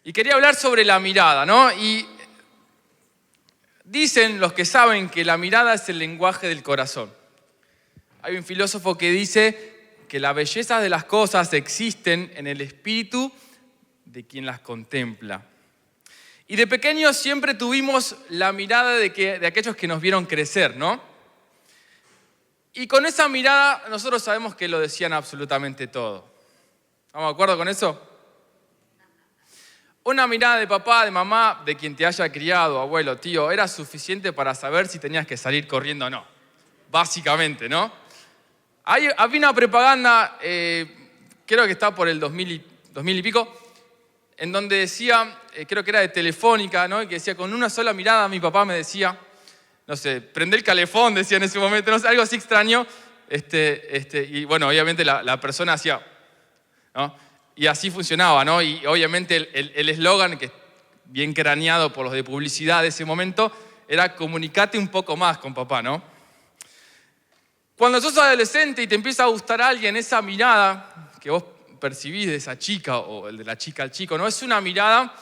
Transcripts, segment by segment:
Y quería hablar sobre la mirada, ¿no? Y dicen los que saben que la mirada es el lenguaje del corazón. Hay un filósofo que dice que la belleza de las cosas existen en el espíritu de quien las contempla. Y de pequeños siempre tuvimos la mirada de aquellos que nos vieron crecer, ¿no? Y con esa mirada nosotros sabemos que lo decían absolutamente todo. ¿Estamos de acuerdo con eso? Una mirada de papá, de mamá, de quien te haya criado, abuelo, tío, era suficiente para saber si tenías que salir corriendo o no. Básicamente, ¿no? Había una propaganda, creo que está por el 2000 y pico, en donde decía, creo que era de Telefónica, ¿no? Y que decía, con una sola mirada mi papá me decía, no sé, prende el calefón, decía en ese momento, no sé, algo así extraño. Y bueno, obviamente la persona hacía, ¿no? Y así funcionaba, ¿no? Y obviamente el eslogan, que es bien craneado por los de publicidad de ese momento, era comunicate un poco más con papá, ¿no? Cuando sos adolescente y te empieza a gustar alguien, esa mirada que vos percibís de esa chica o el de la chica al chico, ¿no? Es una mirada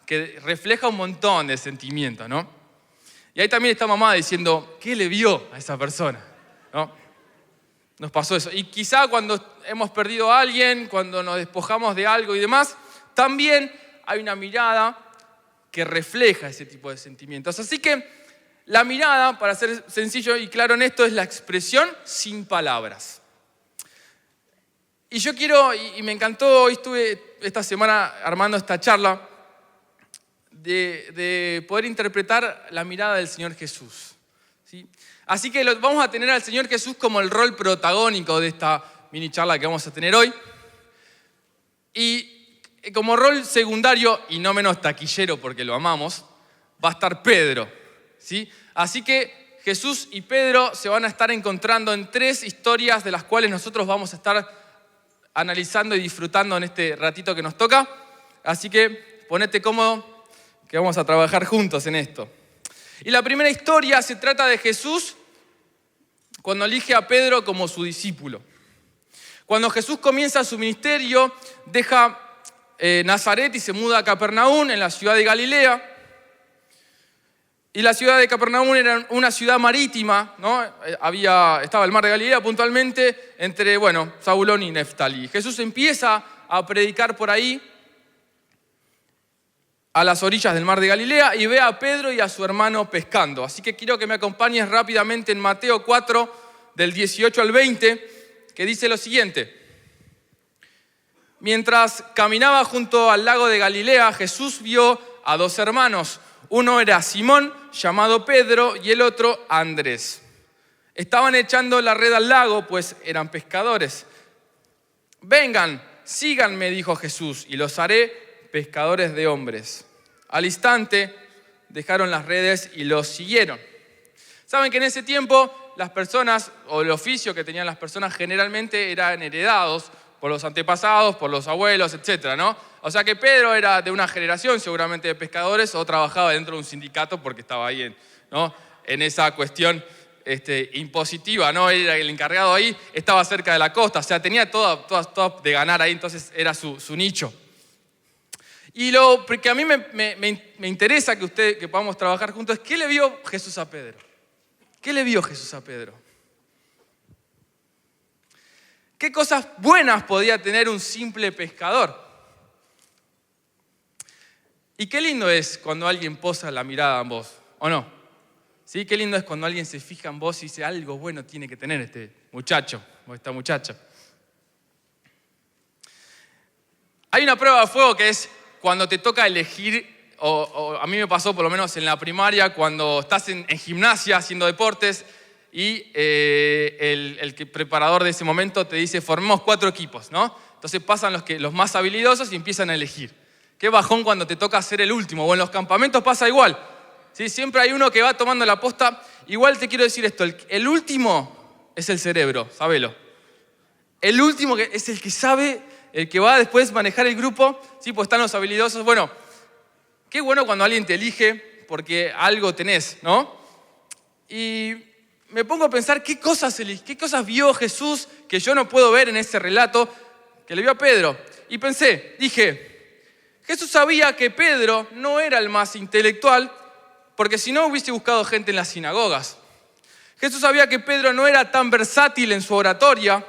que refleja un montón de sentimientos, ¿no? Y ahí también está mamá diciendo, ¿qué le vio a esa persona? ¿No? Nos pasó eso. Y quizá cuando hemos perdido a alguien, cuando nos despojamos de algo y demás, también hay una mirada que refleja ese tipo de sentimientos. Así que la mirada, para ser sencillo y claro en esto, es la expresión sin palabras. Y yo quiero, y me encantó, hoy estuve esta semana armando esta charla, de poder interpretar la mirada del Señor Jesús, ¿sí? Así que vamos a tener al Señor Jesús como el rol protagónico de esta mini charla que vamos a tener hoy. Y como rol secundario, y no menos taquillero porque lo amamos, va a estar Pedro, ¿sí? Así que Jesús y Pedro se van a estar encontrando en 3 historias de las cuales nosotros vamos a estar analizando y disfrutando en este ratito que nos toca. Así que ponete cómodo, que vamos a trabajar juntos en esto. Y la primera historia se trata de Jesús cuando elige a Pedro como su discípulo. Cuando Jesús comienza su ministerio, deja Nazaret y se muda a Capernaum, en la ciudad de Galilea. Y la ciudad de Capernaum era una ciudad marítima, ¿no? Estaba el mar de Galilea puntualmente entre, Zabulón y Neftalí. Jesús empieza a predicar por ahí, a las orillas del mar de Galilea, y ve a Pedro y a su hermano pescando. Así que quiero que me acompañes rápidamente en Mateo 4, del 18 al 20, que dice lo siguiente. Mientras caminaba junto al lago de Galilea, Jesús vio a 2 hermanos. Uno era Simón, llamado Pedro, y el otro Andrés. Estaban echando la red al lago, pues eran pescadores. Vengan, síganme, dijo Jesús, y los haré pescadores de hombres. Al instante dejaron las redes y los siguieron. Saben que en ese tiempo las personas, o el oficio que tenían las personas, generalmente eran heredados por los antepasados, por los abuelos, etcétera, ¿no? O sea que Pedro era de una generación seguramente de pescadores o trabajaba dentro de un sindicato porque estaba ahí en esa cuestión impositiva, ¿no? Era el encargado ahí, estaba cerca de la costa, o sea, tenía todo de ganar ahí, entonces era su nicho. Y lo que a mí me interesa que podamos trabajar juntos es ¿qué le vio Jesús a Pedro? ¿Qué le vio Jesús a Pedro? ¿Qué cosas buenas podía tener un simple pescador? Y qué lindo es cuando alguien posa la mirada en vos, ¿o no? ¿Sí? Qué lindo es cuando alguien se fija en vos y dice algo bueno tiene que tener este muchacho o esta muchacha. Hay una prueba de fuego que es cuando te toca elegir, o a mí me pasó por lo menos en la primaria, cuando estás en gimnasia haciendo deportes y el preparador de ese momento te dice formemos 4 equipos, ¿no? Entonces pasan los más habilidosos y empiezan a elegir. Qué bajón cuando te toca ser el último, o en los campamentos pasa igual, ¿sí? Siempre hay uno que va tomando la posta. Igual te quiero decir esto, el último es el cerebro, sabelo. El último es el que sabe, el que va después a manejar el grupo, ¿sí? Pues están los habilidosos. Bueno, qué bueno cuando alguien te elige porque algo tenés, ¿no? Y me pongo a pensar qué cosas vio Jesús que yo no puedo ver en ese relato que le vio a Pedro. Y dije, Jesús sabía que Pedro no era el más intelectual, porque si no hubiese buscado gente en las sinagogas. Jesús sabía que Pedro no era tan versátil en su oratoria,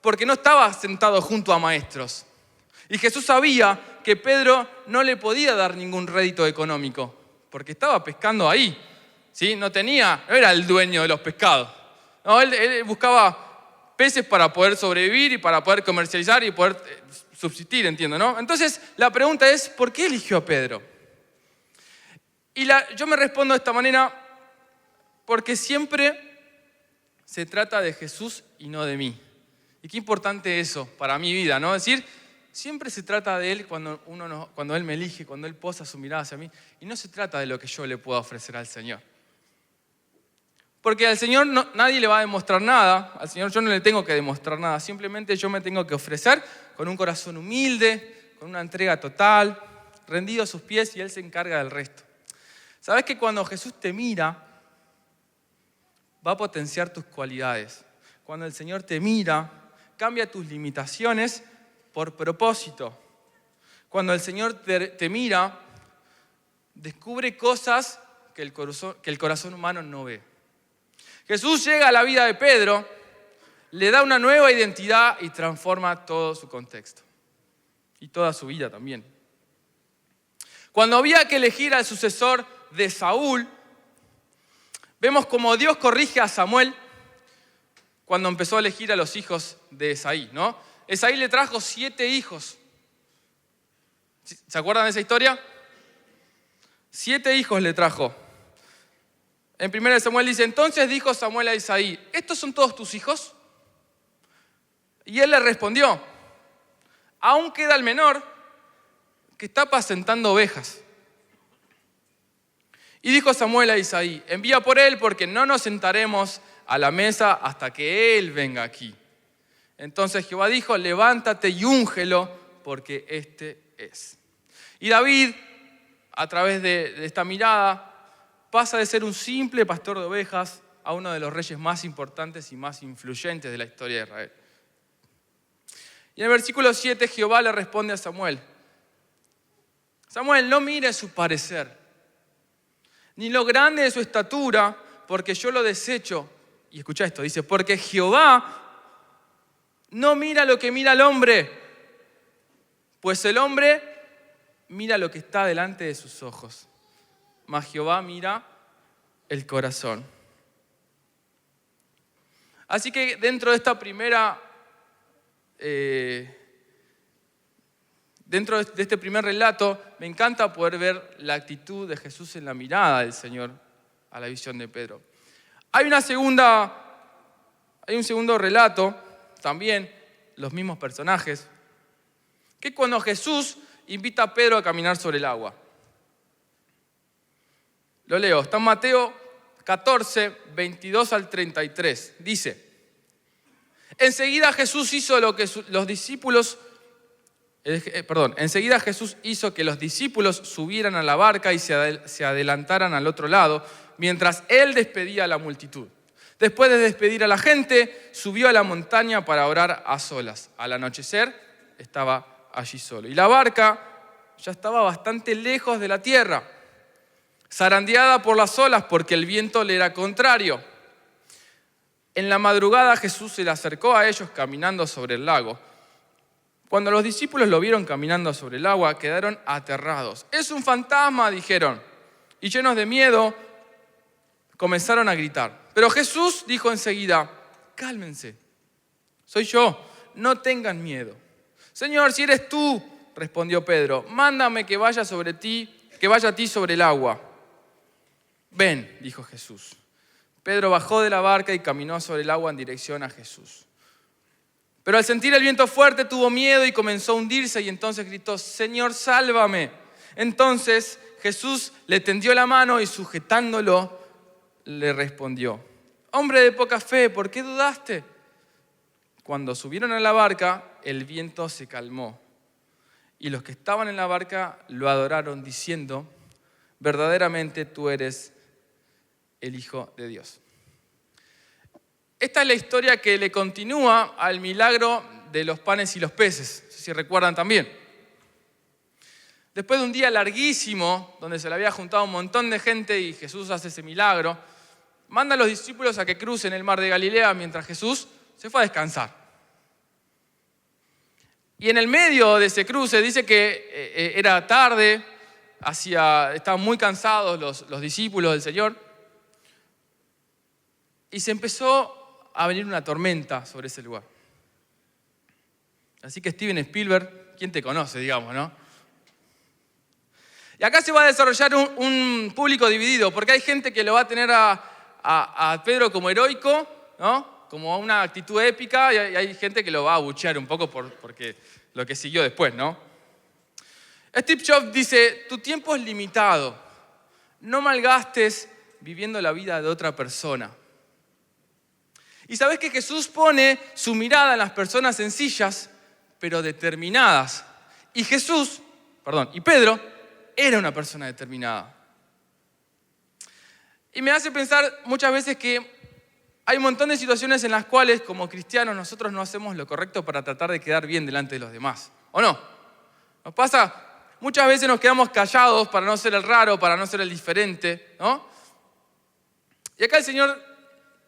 porque no estaba sentado junto a maestros. Y Jesús sabía que Pedro no le podía dar ningún rédito económico, porque estaba pescando ahí, ¿sí? No era el dueño de los pescados. No, él buscaba peces para poder sobrevivir y para poder comercializar y poder subsistir, entiendo, ¿no? Entonces, la pregunta es, ¿por qué eligió a Pedro? Y yo me respondo de esta manera, porque siempre se trata de Jesús y no de mí. Y qué importante eso para mi vida, ¿no? Es decir, siempre se trata de Él cuando Él me elige, cuando Él posa su mirada hacia mí. Y no se trata de lo que yo le pueda ofrecer al Señor. Porque al Señor nadie le va a demostrar nada. Al Señor yo no le tengo que demostrar nada. Simplemente yo me tengo que ofrecer con un corazón humilde, con una entrega total, rendido a sus pies y Él se encarga del resto. ¿Sabes que cuando Jesús te mira, va a potenciar tus cualidades? Cuando el Señor te mira, cambia tus limitaciones por propósito. Cuando el Señor te mira, descubre cosas que el corazón humano no ve. Jesús llega a la vida de Pedro, le da una nueva identidad y transforma todo su contexto. Y toda su vida también. Cuando había que elegir al sucesor de Saúl, vemos como Dios corrige a Samuel cuando empezó a elegir a los hijos de Esaí, ¿no? Esaí le trajo 7 hijos. ¿Se acuerdan de esa historia? 7 hijos le trajo. En 1 Samuel dice, entonces dijo Samuel a Esaí, ¿estos son todos tus hijos? Y él le respondió, aún queda el menor que está apacentando ovejas. Y dijo Samuel a Isaí, envía por él porque no nos sentaremos a la mesa hasta que él venga aquí. Entonces Jehová dijo, levántate y úngelo porque este es. Y David, a través de esta mirada, pasa de ser un simple pastor de ovejas a uno de los reyes más importantes y más influyentes de la historia de Israel. Y en el versículo 7 Jehová le responde a Samuel, Samuel, no mires su parecer, ni lo grande de su estatura, porque yo lo desecho. Y escucha esto, dice, porque Jehová no mira lo que mira el hombre, pues el hombre mira lo que está delante de sus ojos, mas Jehová mira el corazón. Así que dentro de esta primera, dentro de este primer relato, me encanta poder ver la actitud de Jesús en la mirada del Señor a la visión de Pedro. Hay un segundo relato, también los mismos personajes, que es cuando Jesús invita a Pedro a caminar sobre el agua. Lo leo, está en Mateo 14, 22 al 33. Dice, enseguida Jesús hizo que los discípulos subieran a la barca y se adelantaran al otro lado, mientras él despedía a la multitud. Después de despedir a la gente, subió a la montaña para orar a solas. Al anochecer estaba allí solo. Y la barca ya estaba bastante lejos de la tierra, zarandeada por las olas porque el viento le era contrario. En la madrugada Jesús se le acercó a ellos caminando sobre el lago. Cuando los discípulos lo vieron caminando sobre el agua, quedaron aterrados. ¡Es un fantasma!, dijeron. Y llenos de miedo, comenzaron a gritar. Pero Jesús dijo enseguida, cálmense, soy yo, no tengan miedo. Señor, si eres tú, respondió Pedro, mándame que vaya a ti sobre el agua. Ven, dijo Jesús. Pedro bajó de la barca y caminó sobre el agua en dirección a Jesús. Pero al sentir el viento fuerte tuvo miedo y comenzó a hundirse y entonces gritó, Señor, sálvame. Entonces Jesús le tendió la mano y sujetándolo le respondió, hombre de poca fe, ¿por qué dudaste? Cuando subieron a la barca, el viento se calmó y los que estaban en la barca lo adoraron diciendo, verdaderamente tú eres el Hijo de Dios. Esta es la historia que le continúa al milagro de los panes y los peces, si recuerdan también. Después de un día larguísimo, donde se le había juntado un montón de gente y Jesús hace ese milagro, manda a los discípulos a que crucen el mar de Galilea mientras Jesús se fue a descansar. Y en el medio de ese cruce dice que era tarde, estaban muy cansados los discípulos del Señor, y se empezó a venir una tormenta sobre ese lugar. Así que Steven Spielberg, ¿quién te conoce, digamos, no? Y acá se va a desarrollar un público dividido, porque hay gente que lo va a tener a Pedro como heroico, ¿no? Como una actitud épica, y hay gente que lo va a abuchear un poco porque lo que siguió después, ¿no? Steve Jobs dice, tu tiempo es limitado, no malgastes viviendo la vida de otra persona. Y sabes que Jesús pone su mirada en las personas sencillas, pero determinadas. Y Pedro era una persona determinada. Y me hace pensar muchas veces que hay un montón de situaciones en las cuales, como cristianos, nosotros no hacemos lo correcto para tratar de quedar bien delante de los demás. ¿O no? Nos pasa, muchas veces nos quedamos callados para no ser el raro, para no ser el diferente, ¿no? Y acá el Señor,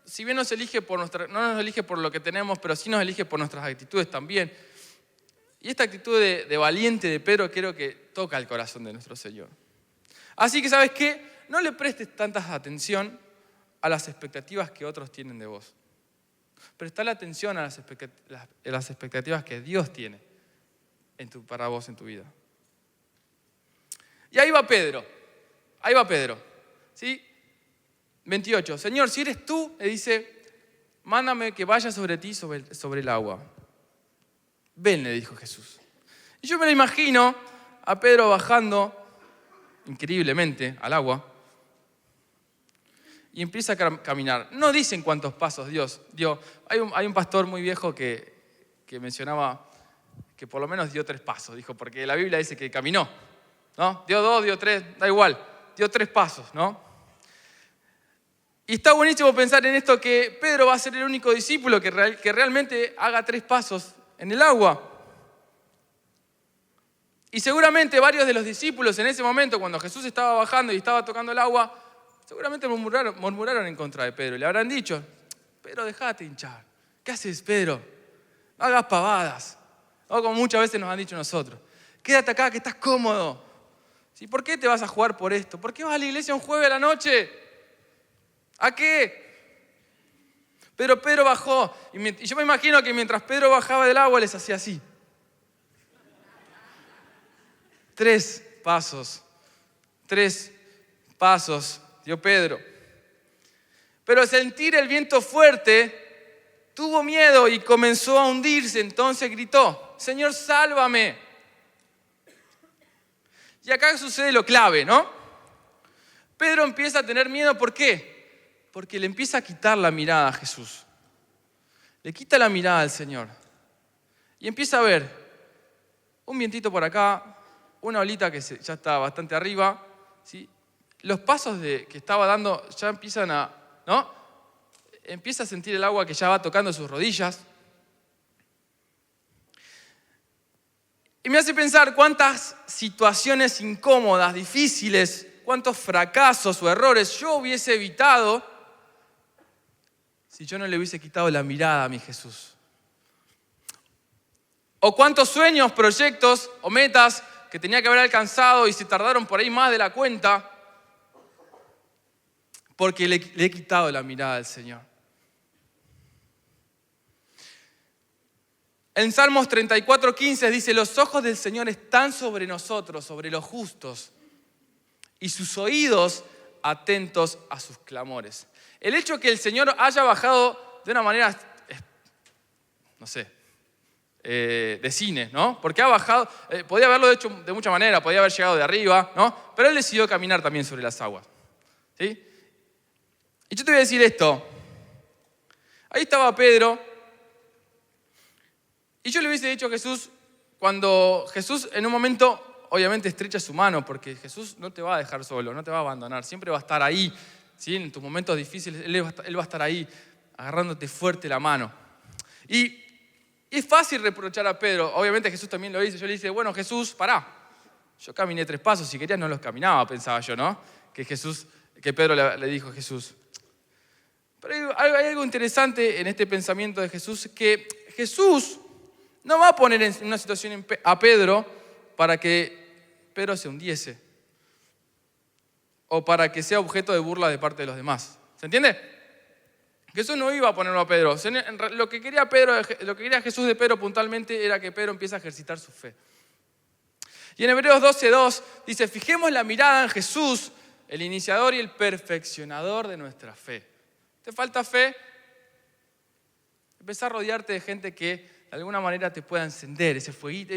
si bien no nos elige por lo que tenemos, pero sí nos elige por nuestras actitudes también. Y esta actitud de valiente de Pedro creo que toca el corazón de nuestro Señor. Así que, ¿sabes qué? No le prestes tanta atención a las expectativas que otros tienen de vos. Prestale atención a las expectativas que Dios tiene para vos en tu vida. Y ahí va Pedro, ¿sí? 28, Señor, si eres tú, le dice, mándame que vaya sobre ti sobre el agua. Ven, le dijo Jesús. Y yo me lo imagino a Pedro bajando increíblemente al agua y empieza a caminar. No dicen cuántos pasos Dios dio. Hay un pastor muy viejo que mencionaba que por lo menos dio 3 pasos, dijo, porque la Biblia dice que caminó, ¿no? Dio 2, dio 3, da igual, dio 3 pasos, ¿no? Y está buenísimo pensar en esto que Pedro va a ser el único discípulo que realmente haga 3 pasos en el agua. Y seguramente varios de los discípulos en ese momento, cuando Jesús estaba bajando y estaba tocando el agua, seguramente murmuraron en contra de Pedro. Le habrán dicho, Pedro, dejate hinchar. ¿Qué haces, Pedro? No hagas pavadas. O como muchas veces nos han dicho nosotros. Quédate acá que estás cómodo. ¿Sí? ¿Por qué te vas a jugar por esto? ¿Por qué vas a la iglesia un jueves a la noche? ¿A qué? Pero Pedro bajó. Y yo me imagino que mientras Pedro bajaba del agua les hacía así. 3 pasos. 3 pasos dio Pedro. Pero al sentir el viento fuerte, tuvo miedo y comenzó a hundirse. Entonces gritó, Señor, sálvame. Y acá sucede lo clave, ¿no? Pedro empieza a tener miedo, ¿por qué? Porque le empieza a quitar la mirada a Jesús. Le quita la mirada al Señor. Y empieza a ver un vientito por acá, una olita que ya está bastante arriba, ¿sí? Los pasos que estaba dando ya empiezan ¿no? Empieza a sentir el agua que ya va tocando sus rodillas. Y me hace pensar cuántas situaciones incómodas, difíciles, cuántos fracasos o errores yo hubiese evitado si yo no le hubiese quitado la mirada a mi Jesús. O cuántos sueños, proyectos o metas que tenía que haber alcanzado y se tardaron por ahí más de la cuenta porque le he quitado la mirada al Señor. En Salmos 34:15 dice, los ojos del Señor están sobre nosotros, sobre los justos, y sus oídos atentos a sus clamores. El hecho que el Señor haya bajado de una manera, no sé, de cine, ¿no? Porque ha bajado, podía haberlo hecho de muchas maneras, podía haber llegado de arriba, ¿no? Pero Él decidió caminar también sobre las aguas, ¿sí? Y yo te voy a decir esto. Ahí estaba Pedro, y yo le hubiese dicho a Jesús, cuando Jesús en un momento, obviamente estrecha su mano, porque Jesús no te va a dejar solo, no te va a abandonar, siempre va a estar ahí, ¿sí? En tus momentos difíciles, Él va a estar ahí, agarrándote fuerte la mano. Y es fácil reprochar a Pedro, obviamente Jesús también lo dice, yo le dije, bueno Jesús, pará, Yo caminé 3 pasos, si querías no los caminaba, pensaba yo, ¿no? Que Pedro le dijo a Jesús. Pero hay algo interesante en este pensamiento de Jesús, que Jesús no va a poner en una situación a Pedro para que Pedro se hundiese o para que sea objeto de burla de parte de los demás. ¿Se entiende? Jesús no iba a ponerlo a Pedro. Lo que quería Jesús de Pedro puntualmente era que Pedro empiece a ejercitar su fe. Y en Hebreos 12:2 dice, fijemos la mirada en Jesús, el iniciador y el perfeccionador de nuestra fe. ¿Te falta fe? Empezá a rodearte de gente que de alguna manera te pueda encender ese fueguito.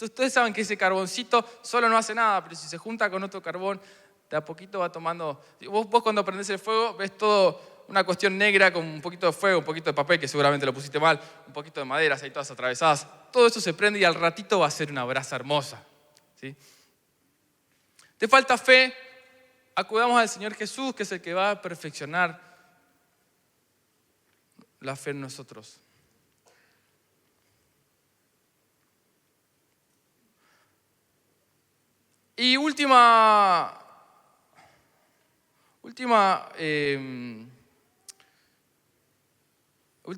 Ustedes saben que ese carboncito solo no hace nada, pero si se junta con otro carbón, de a poquito va tomando. Vos cuando prendés el fuego ves todo una cuestión negra con un poquito de fuego, un poquito de papel, que seguramente lo pusiste mal, un poquito de maderas ahí todas atravesadas. Todo eso se prende y al ratito va a ser una brasa hermosa. ¿Sí? ¿Te falta fe? Acudamos al Señor Jesús, que es el que va a perfeccionar la fe en nosotros. Y último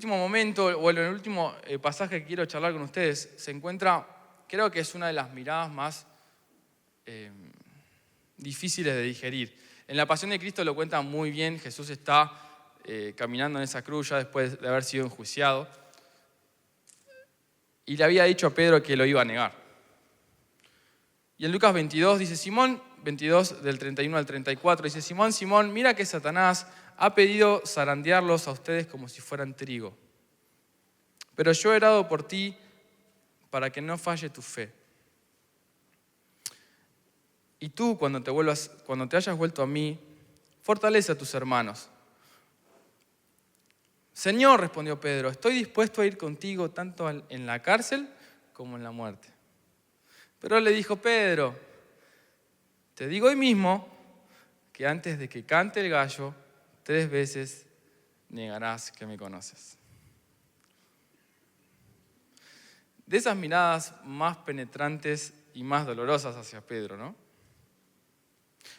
momento, o en el último pasaje que quiero charlar con ustedes, se encuentra, creo que es una de las miradas más difíciles de digerir. En la Pasión de Cristo lo cuenta muy bien. Jesús está caminando en esa cruz ya después de haber sido enjuiciado y le había dicho a Pedro que lo iba a negar. Y en Lucas 22 dice, Simón, 22 del 31 al 34, dice, Simón, Simón, mira que Satanás ha pedido zarandearlos a ustedes como si fueran trigo. Pero yo he orado por ti para que no falle tu fe. Y tú, cuando te hayas vuelto a mí, fortalece a tus hermanos. Señor, respondió Pedro, estoy dispuesto a ir contigo tanto en la cárcel como en la muerte. Pero le dijo Pedro, te digo hoy mismo que antes de que cante el gallo, 3 veces negarás que me conoces. De esas miradas más penetrantes y más dolorosas hacia Pedro, ¿no?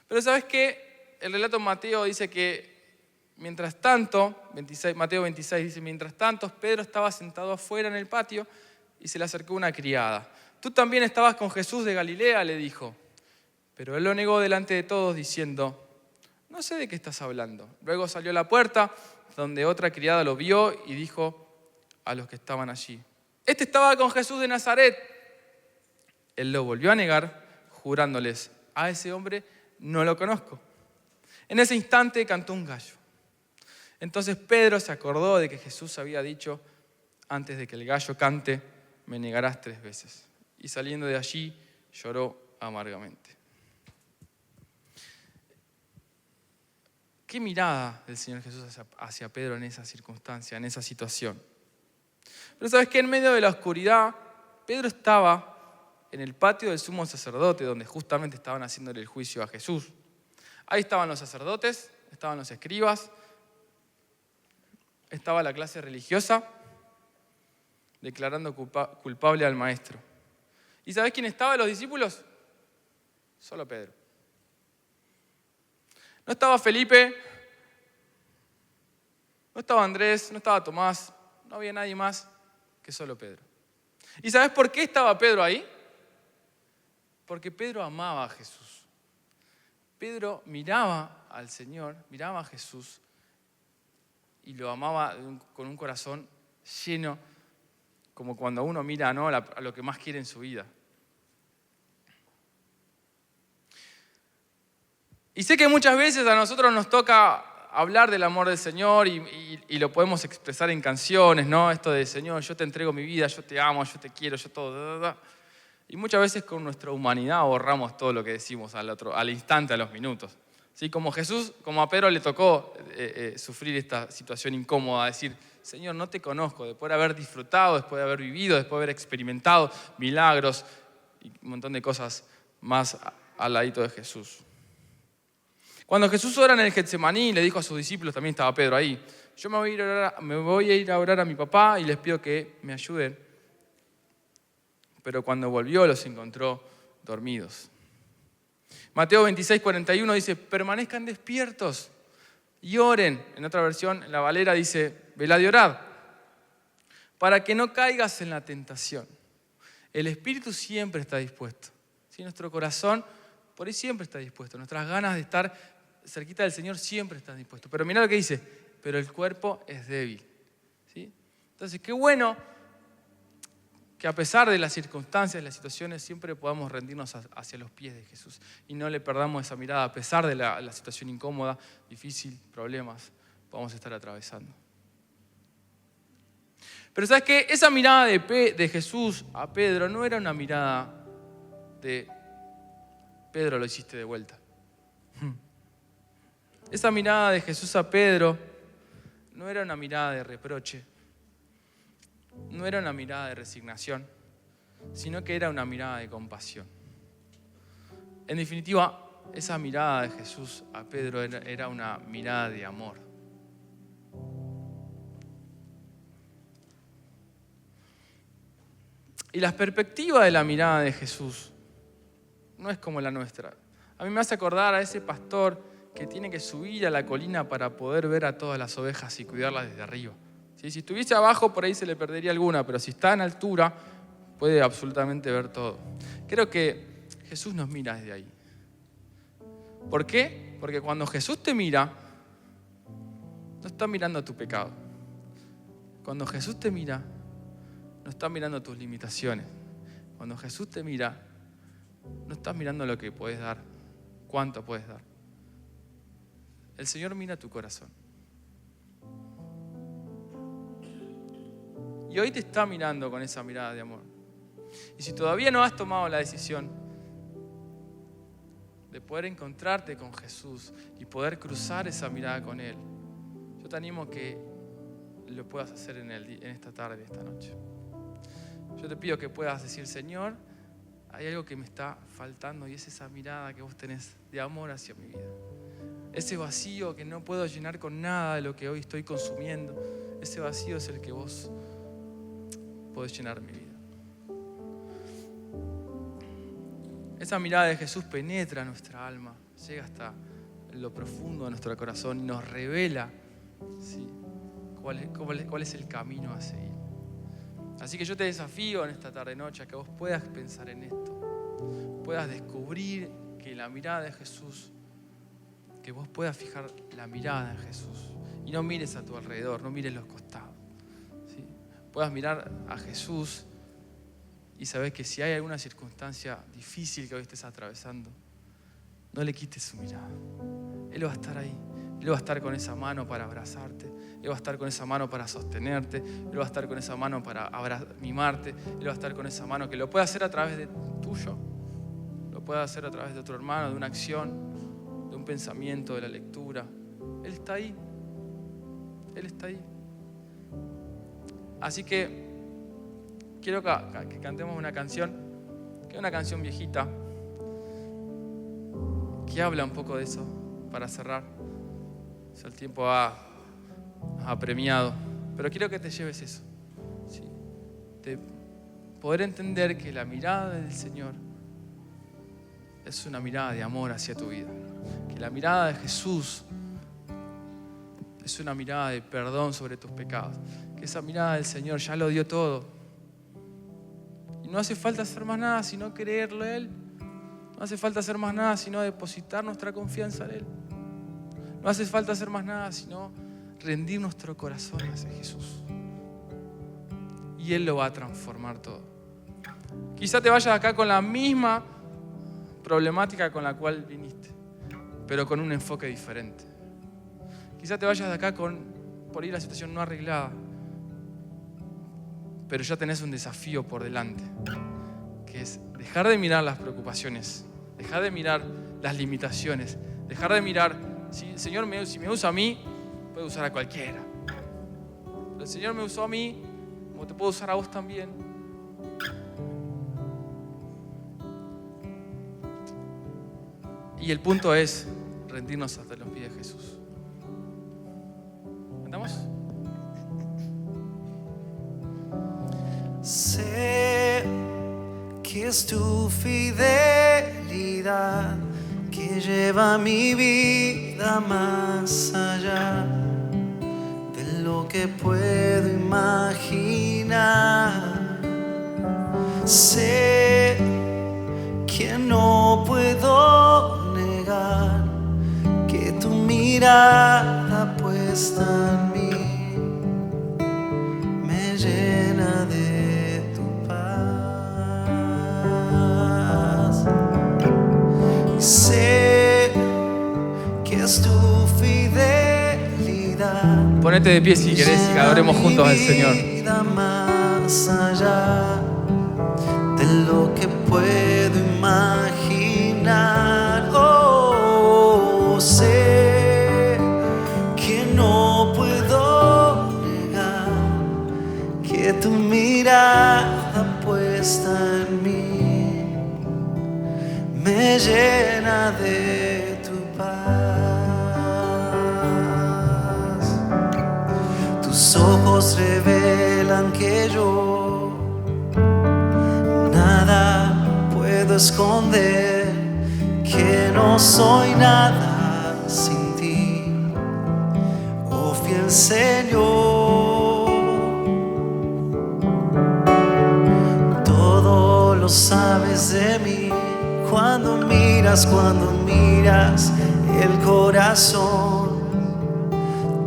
Pero ¿sabes qué? El relato de Mateo dice que mientras tanto, Mateo 26 dice, mientras tanto Pedro estaba sentado afuera en el patio y se le acercó una criada. Tú también estabas con Jesús de Galilea, le dijo. Pero él lo negó delante de todos diciendo, no sé de qué estás hablando. Luego salió a la puerta donde otra criada lo vio y dijo a los que estaban allí, este estaba con Jesús de Nazaret. Él lo volvió a negar, jurándoles, a ese hombre no lo conozco. En ese instante cantó un gallo. Entonces Pedro se acordó de que Jesús había dicho, antes de que el gallo cante, me negarás 3 veces. Y saliendo de allí, lloró amargamente. ¿Qué mirada del Señor Jesús hacia Pedro en esa circunstancia, en esa situación? Pero sabes que en medio de la oscuridad, Pedro estaba en el patio del sumo sacerdote, donde justamente estaban haciéndole el juicio a Jesús. Ahí estaban los sacerdotes, estaban los escribas, estaba la clase religiosa, declarando culpable al maestro. ¿Y sabés quién estaba, los discípulos? Solo Pedro. No estaba Felipe, no estaba Andrés, no estaba Tomás, no había nadie más que solo Pedro. ¿Y sabés por qué estaba Pedro ahí? Porque Pedro amaba a Jesús. Pedro miraba al Señor, miraba a Jesús y lo amaba con un corazón lleno, como cuando uno mira, ¿no?, a lo que más quiere en su vida. Y sé que muchas veces a nosotros nos toca hablar del amor del Señor y lo podemos expresar en canciones, ¿no? Esto de Señor, yo te entrego mi vida, yo te amo, yo te quiero, yo todo. Y muchas veces con nuestra humanidad borramos todo lo que decimos al instante, a los minutos. ¿Sí? Como a Pedro le tocó sufrir esta situación incómoda, decir, Señor, no te conozco, después de haber disfrutado, después de haber vivido, después de haber experimentado milagros y un montón de cosas más al ladito de Jesús. Cuando Jesús ora en el Getsemaní, le dijo a sus discípulos, también estaba Pedro ahí, yo me voy a ir a orar a mi papá y les pido que me ayuden. Pero cuando volvió los encontró dormidos. Mateo 26:41 dice, permanezcan despiertos y oren. En otra versión, en la Valera dice, velad y orad, para que no caigas en la tentación. El espíritu siempre está dispuesto. ¿Sí? Nuestro corazón por ahí siempre está dispuesto. Nuestras ganas de estar cerquita del Señor siempre están dispuestos. Pero mirá lo que dice, pero el cuerpo es débil. ¿Sí? Entonces, qué bueno que a pesar de las circunstancias, las situaciones, siempre podamos rendirnos hacia los pies de Jesús y no le perdamos esa mirada a pesar de la situación incómoda, difícil, problemas, podamos estar atravesando. Pero ¿sabes qué? Esa mirada de Jesús a Pedro no era una mirada de Pedro, lo hiciste de vuelta. Esa mirada de Jesús a Pedro no era una mirada de reproche, no era una mirada de resignación, sino que era una mirada de compasión. En definitiva, esa mirada de Jesús a Pedro era una mirada de amor. Y la perspectiva de la mirada de Jesús no es como la nuestra. A mí me hace acordar a ese pastor que tiene que subir a la colina para poder ver a todas las ovejas y cuidarlas desde arriba. ¿Sí? Si estuviese abajo, por ahí se le perdería alguna, pero si está en altura, puede absolutamente ver todo. Creo que Jesús nos mira desde ahí. ¿Por qué? Porque cuando Jesús te mira, no está mirando tu pecado. Cuando Jesús te mira, no está mirando tus limitaciones. Cuando Jesús te mira, no estás mirando lo que puedes dar, cuánto puedes dar. El Señor mira tu corazón. Y hoy te está mirando con esa mirada de amor. Y si todavía no has tomado la decisión de poder encontrarte con Jesús y poder cruzar esa mirada con Él, yo te animo a que lo puedas hacer en esta tarde, esta noche. Yo te pido que puedas decir, Señor, hay algo que me está faltando y es esa mirada que vos tenés de amor hacia mi vida. Ese vacío que no puedo llenar con nada de lo que hoy estoy consumiendo, ese vacío es el que vos podés llenar mi vida. Esa mirada de Jesús penetra nuestra alma, llega hasta lo profundo de nuestro corazón y nos revela, ¿sí?, cuál es el camino a seguir. Así que yo te desafío en esta tarde-noche a que vos puedas pensar en esto, puedas descubrir que la mirada de Jesús, que vos puedas fijar la mirada en Jesús y no mires a tu alrededor, no mires los costados, ¿sí? Puedas mirar a Jesús y sabés que si hay alguna circunstancia difícil que hoy estés atravesando, no le quites su mirada. Él va a estar ahí. Él va a estar con esa mano para abrazarte. Él va a estar con esa mano para sostenerte. Él va a estar con esa mano para mimarte. Él va a estar con esa mano que lo puede hacer a través de tuyo. Lo puede hacer a través de otro hermano, de una acción, de un pensamiento, de la lectura. Él está ahí. Él está ahí. Así que quiero que cantemos una canción, que es una canción viejita, que habla un poco de eso, para cerrar. El tiempo ha apremiado, pero quiero que te lleves eso, ¿sí? De poder entender que la mirada del Señor es una mirada de amor hacia tu vida, que la mirada de Jesús es una mirada de perdón sobre tus pecados, que esa mirada del Señor ya lo dio todo y no hace falta hacer más nada sino creerlo a Él. No hace falta hacer más nada sino depositar nuestra confianza en Él. No hace falta hacer más nada sino rendir nuestro corazón hacia Jesús. Y Él lo va a transformar todo. Quizá te vayas acá con la misma problemática con la cual viniste, pero con un enfoque diferente. Quizá te vayas de acá por ahí la situación no arreglada, pero ya tenés un desafío por delante, que es dejar de mirar las preocupaciones, dejar de mirar las limitaciones, dejar de mirar, si el Señor si me usa a mí, puede usar a cualquiera. Pero el Señor me usó a mí, como te puedo usar a vos también. Y el punto es rendirnos hasta los pies de Jesús. ¿Cantamos? Sé que es tu fidelidad que lleva mi vida más allá de lo que puedo imaginar. Sé que no puedo negar que tu mirada puesta en mí me llena de tu paz. Sé que es tu fidelidad. Ponete de pie si querés y adoremos juntos al Señor. Más allá de lo que puedo imaginar. Oh, sé que no puedo negar que tu mirada puesta en mí me llena de tu paz. Tus ojos revelan que yo nada puedo esconder, que no soy nada sin ti, oh fiel Señor. Todo lo sabes de mí cuando miras el corazón.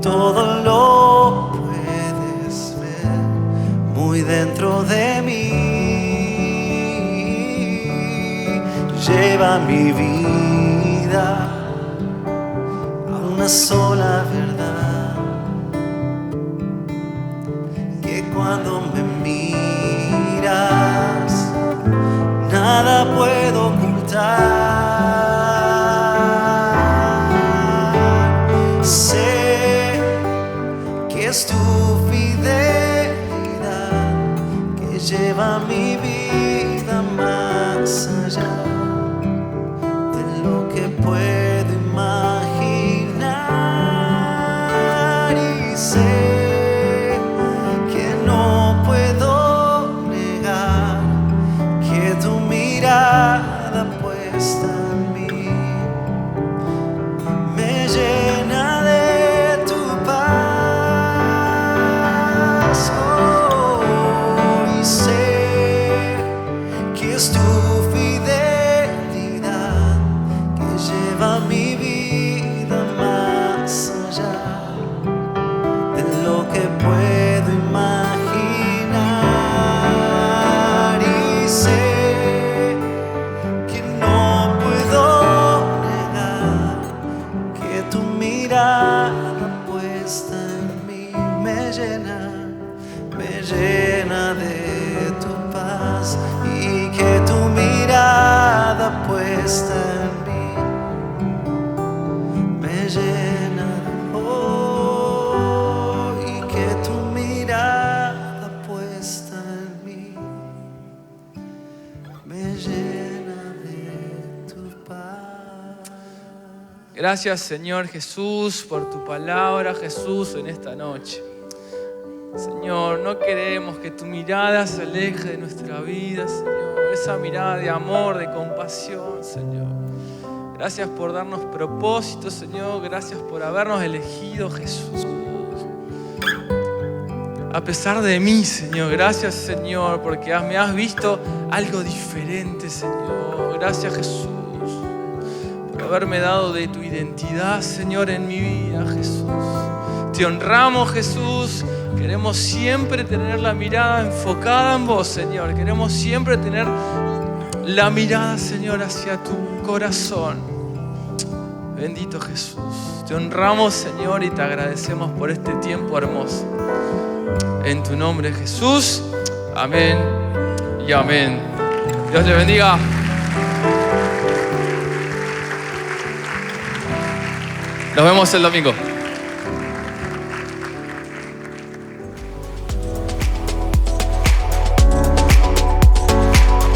Todo lo puedes ver muy dentro de mí. Lleva mi vida a una sola verdad, que cuando me miras nada puedo ocultar. Sé que es tu fidelidad que lleva mi vida más allá de lo que puedo imaginar. Y sé que no puedo negar que tu mirada puesta en mí me llena de tu paz. Oh, y sé que es tu fidelidad que lleva mi vida más allá de lo que puedo imaginar. Y sé que no puedo negar que tu mirada puesta en mí me llena de tu paz. Y que tu mirada puesta en mí me llena. Oh, y que tu mirada puesta en mí me llena de tu paz. Gracias, Señor Jesús, por tu palabra, Jesús, en esta noche. Señor, no queremos que tu mirada se aleje de nuestra vida, Señor. Esa mirada de amor, de compasión, Señor. Gracias por darnos propósitos, Señor. Gracias por habernos elegido, Jesús. A pesar de mí, Señor. Gracias, Señor, porque me has visto algo diferente, Señor. Gracias, Jesús, por haberme dado de tu identidad, Señor, en mi vida, Jesús. Te honramos, Jesús. Queremos siempre tener la mirada enfocada en vos, Señor. Queremos siempre tener la mirada, Señor, hacia tu corazón. Bendito Jesús. Te honramos, Señor, y te agradecemos por este tiempo hermoso. En tu nombre, Jesús. Amén y amén. Dios le bendiga. Nos vemos el domingo.